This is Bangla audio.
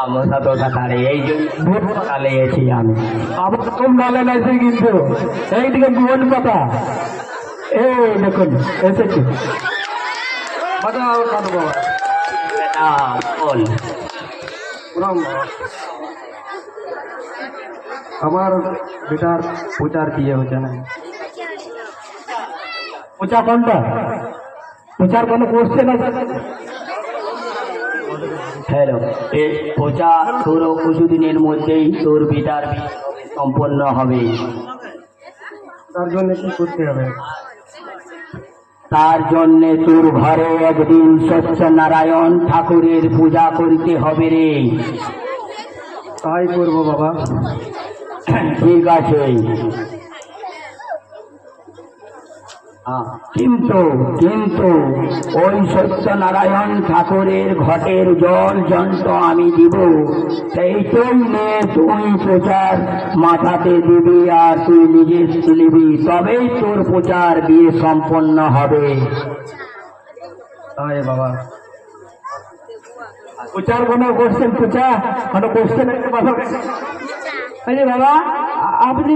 আমরা তো তাড়াতাড়ি এই জন্য ভোট পাতালে এসেছি আমি। আমার কম নালে লাগছে কিন্তু এইদিকে ভোট পাতা এই দেখুন এসেছে বাবা বল আমার বেটার প্রচার দিয়ে হচ্ছে না প্রচার কোনটা প্রচার কোনো কোশ্চেন আছে হ্যালো পূজা তোর কিছুদিনের মধ্যেই তোর বিটার সম্পন্ন হবে। তার জন্য কি করতে হবে তার জন্য তোর ঘরে একদিন সত্যনারায়ণ ঠাকুরের পূজা করতে হবে রে। তাই করবো বাবা ঠিক আছে কিন্তু কিন্তু ওই সত্যনারায়ণ ঠাকুরের ঘটের জল যন্ত্র আমি দিব, সেইটাই নিয়ে তুই প্রচার মাথাতে দিবি আর তুই নিজে তুলিবি, তবেই তোর প্রচার বিয়ে সম্পন্ন হবে। তাই বাবা প্রচার কোনো কোশ্চেন প্রচার কোনো কোশ্চেন বাবা আপনি